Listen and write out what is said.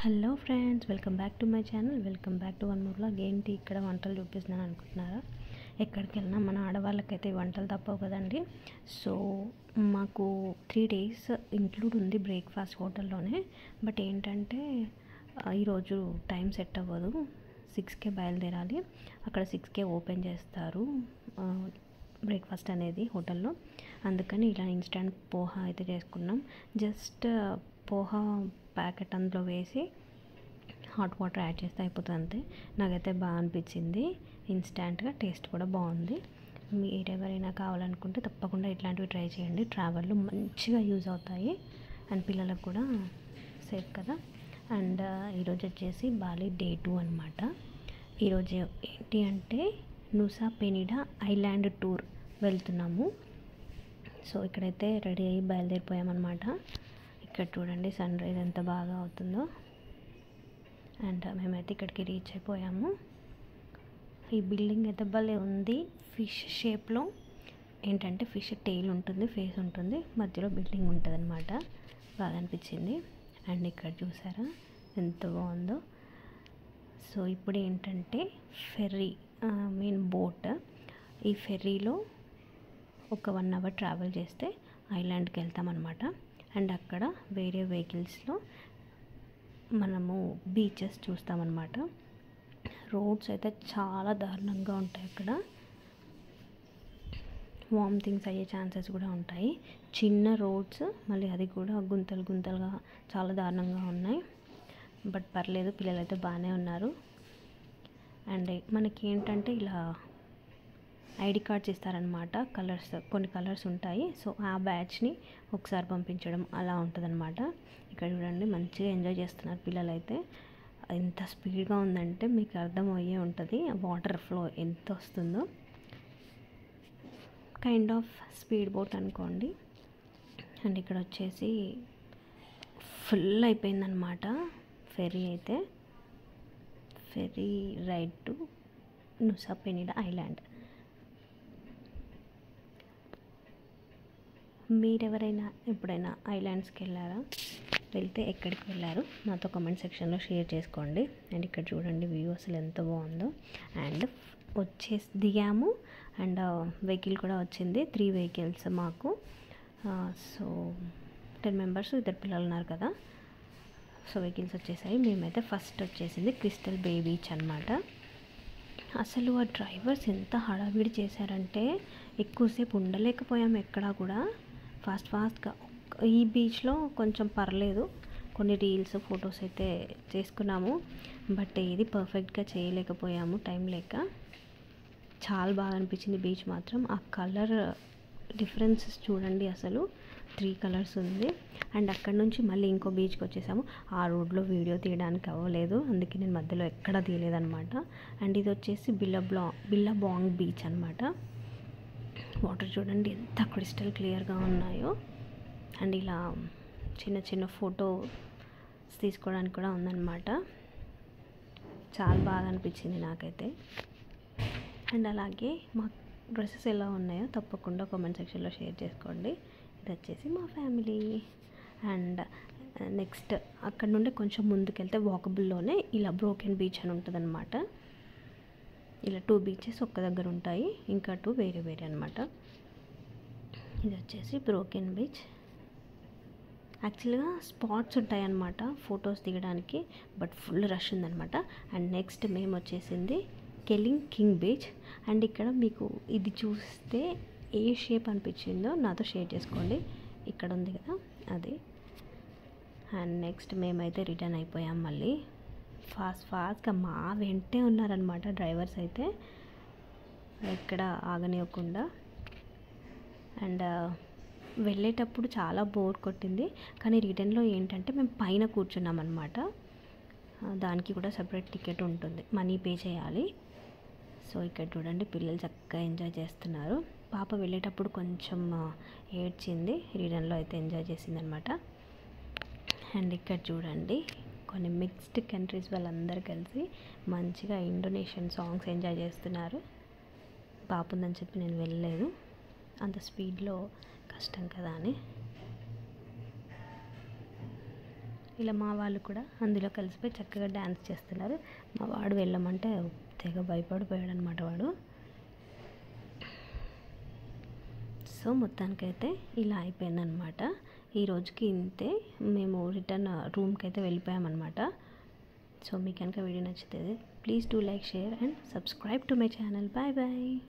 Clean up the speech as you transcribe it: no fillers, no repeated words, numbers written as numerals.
Hello friends, welcome back to my channel. Welcome back to one more vlog. ఏంటి ఇక్కడ వంటలు చూపిస్తున్నాను అనుకుంటున్నారా? ఎక్కడికి వెళ్ళినా మన ఆడవాళ్ళకైతే ఈ వంటలు తప్పవు కదండి. సో మాకు 3 days ఇంక్లూడ్ ఉంది బ్రేక్ఫాస్ట్ హోటల్లోనే. బట్ ఏంటంటే ఈరోజు టైం సెట్ అవ్వదు. 6కే బయలుదేరాలి. అక్కడ 6కే ఓపెన్ చేస్తారు బ్రేక్ఫాస్ట్ అనేది హోటల్లో. అందుకని ఇలా ఇన్స్టంట్ పోహా అయితే చేసుకున్నాం. జస్ట్ పోహా ప్యాకెట్ అందులో వేసి హాట్ వాటర్ యాడ్ చేస్తే అయిపోతుంది అంతే. నాకైతే బాగా అనిపించింది. ఇన్స్టంట్గా టేస్ట్ కూడా బాగుంది. మీరు ఎవరైనా కావాలనుకుంటే తప్పకుండా ఇట్లాంటివి ట్రై చేయండి. ట్రావెల్లో మంచిగా యూజ్ అవుతాయి అండ్ పిల్లలకు కూడా సేఫ్ కదా. అండ్ ఈరోజు వచ్చేసి బాలి డే 2 అనమాట. ఈరోజు ఏంటి అంటే నుసా పెనిడా ఐలాండ్ టూర్ వెళ్తున్నాము. సో ఇక్కడైతే రెడీ అయ్యి బయలుదేరిపోయామన్నమాట. ఇక్కడ చూడండి సన్ రైజ్ ఎంత బాగా అవుతుందో. అండ్ మేమైతే ఇక్కడికి రీచ్ అయిపోయాము. ఈ బిల్డింగ్ అయితే భలే ఉంది. ఫిష్ షేప్లో ఏంటంటే ఫిష్ టెయిల్ ఉంటుంది, ఫేస్ ఉంటుంది, మధ్యలో బిల్డింగ్ ఉంటుంది అనమాట. బాగా అనిపించింది. అండ్ ఇక్కడ చూసారా ఎంత బాగుందో. సో ఇప్పుడు ఏంటంటే ఫెర్రీ మీన్ బోట్. ఈ ఫెర్రీలో ఒక 1 hour ట్రావెల్ చేస్తే ఐలాండ్కి వెళ్తామన్నమాట. అండ్ అక్కడ వేరే వెహికల్స్లో మనము బీచెస్ చూస్తామన్నమాట. రోడ్స్ అయితే చాలా దారుణంగా ఉంటాయి. అక్కడ వామిటింగ్స్ అయ్యే ఛాన్సెస్ కూడా ఉంటాయి. చిన్న రోడ్స్, మళ్ళీ అది కూడా గుంతలు గుంతలుగా చాలా దారుణంగా ఉన్నాయి. బట్ పర్లేదు, పిల్లలు అయితే బాగానే ఉన్నారు. అండ్ మనకి ఏంటంటే ఇలా ఐడి కార్డ్స్ ఇస్తారనమాట. కొన్ని కలర్స్ ఉంటాయి. సో ఆ బ్యాచ్ని ఒకసారి పంపించడం అలా ఉంటుందన్నమాట. ఇక్కడ చూడండి మంచిగా ఎంజాయ్ చేస్తున్నారు పిల్లలు అయితే. ఎంత స్పీడ్గా ఉందంటే మీకు అర్థమయ్యే ఉంటుంది వాటర్ ఫ్లో ఎంత వస్తుందో. కైండ్ ఆఫ్ స్పీడ్ బోట్ అనుకోండి. అండ్ ఇక్కడ వచ్చేసి ఫుల్ అయిపోయిందనమాట ఫెర్రీ అయితే. Ferry ride to Nusa Penida island. మీరెవరైనా ఎప్పుడైనా ఐలాండ్స్కి వెళ్ళారా? వెళ్తే ఎక్కడికి వెళ్ళారు నాతో కామెంట్ సెక్షన్లో షేర్ చేసుకోండి. అండ్ ఇక్కడ చూడండి వ్యూ అసలు ఎంత బాగుందో. అండ్ వచ్చేసి దిగాము. అండ్ వెహికల్ కూడా వచ్చింది. 3 vehicles మాకు. సో 10 members, 2 పిల్లలు ఉన్నారు కదా. సో వెహికల్స్ వచ్చేసాయి. మేమైతే ఫస్ట్ వచ్చేసింది క్రిస్టల్ బే బీచ్ అనమాట. అసలు ఆ డ్రైవర్స్ ఎంత హడావిడి చేశారంటే ఎక్కువసేపు ఉండలేకపోయాము ఎక్కడా కూడా. ఫాస్ట్గా ఈ బీచ్లో కొంచెం పర్లేదు, కొన్ని రీల్స్ ఫొటోస్ అయితే చేసుకున్నాము. బట్ ఇది పర్ఫెక్ట్గా చేయలేకపోయాము టైం లేక. చాలా బాగా అనిపించింది బీచ్ మాత్రం. ఆ కలర్ డిఫరెన్సెస్ చూడండి, అసలు 3 colors ఉంది. అండ్ అక్కడ నుంచి మళ్ళీ ఇంకో బీచ్కి వచ్చేసాము. ఆ రోడ్లో వీడియో తీయడానికి అవ్వలేదు, అందుకే నేను మధ్యలో ఎక్కడా తీయలేదన్నమాట. అండ్ ఇది వచ్చేసి బిల్లబాంగ్ బీచ్ అనమాట. వాటర్ చూడండి ఎంత క్రిస్టల్ క్లియర్గా ఉన్నాయో. అండ్ ఇలా చిన్న చిన్న ఫోటో తీసుకోవడానికి కూడా ఉందన్నమాట. చాలా బాగా అనిపించింది నాకైతే. అండ్ అలాగే మా డ్రెస్సెస్ ఎలా ఉన్నాయో తప్పకుండా కామెంట్ సెక్షన్లో షేర్ చేసుకోండి. ఇది వచ్చేసి మా ఫ్యామిలీ. అండ్ నెక్స్ట్ అక్కడ నుండి కొంచెం ముందుకెళ్తే వాకబుల్లోనే ఇలా బ్రోకెన్ బీచ్ అని ఉంటుంది అనమాట. ఇలా 2 beaches ఒక్క దగ్గర ఉంటాయి, ఇంకా 2 వేరే వేరే అనమాట. ఇది వచ్చేసి బ్రోకెన్ బీచ్. యాక్చువల్గా స్పాట్స్ ఉంటాయన్నమాట ఫొటోస్ దిగడానికి, బట్ ఫుల్ రష్ ఉందన్నమాట. అండ్ నెక్స్ట్ మేము వచ్చేసింది కెలింగ్ కింగ్ బీచ్. అండ్ ఇక్కడ మీకు ఇది చూస్తే ఏ షేప్ అనిపించిందో నాతో షేర్ చేసుకోండి. ఇక్కడ ఉంది కదా అది. అండ్ నెక్స్ట్ మేమైతే రిటర్న్ అయిపోయాం మళ్ళీ. ఫాస్ట్గా మా వెంటే ఉన్నారనమాట డ్రైవర్స్ అయితే, ఎక్కడ ఆగనివ్వకుండా. అండ్ వెళ్ళేటప్పుడు చాలా బోర్ కొట్టింది, కానీ రిటర్న్లో ఏంటంటే మేము పైన కూర్చున్నాం అనమాట. దానికి కూడా సపరేట్ టికెట్ ఉంటుంది, మనీ పే చేయాలి. సో ఇక్కడ చూడండి పిల్లలు చక్కగా ఎంజాయ్ చేస్తున్నారు. పాప వెళ్ళేటప్పుడు కొంచెం ఏడ్చింది, రిటర్న్లో అయితే ఎంజాయ్ చేసింది అనమాట. అండ్ ఇక్కడ చూడండి కొన్ని మిక్స్డ్ కంట్రీస్ వాళ్ళందరూ కలిసి మంచిగా ఇండోనేషియన్ సాంగ్స్ ఎంజాయ్ చేస్తున్నారు. పాప ఉందని చెప్పి నేను వెళ్ళలేదు, అంత స్పీడ్లో కష్టం కదా అని. ఇలా మా వాళ్ళు కూడా అందులో కలిసిపోయి చక్కగా డ్యాన్స్ చేస్తున్నారు. మా వాడు వెళ్ళమంటే తెగ భయపడిపోయాడు అనమాట వాడు. సో మొత్తానికైతే ఇలా అయిపోయిందనమాట. ఈ రోజుకి ఇంతే. మేము రిటర్న్ రూమ్కి అయితే వెళ్ళిపోయామన్నమాట. సో మీకు కనుక వీడియో నచ్చితే please do like, share and subscribe to my channel. Bye bye.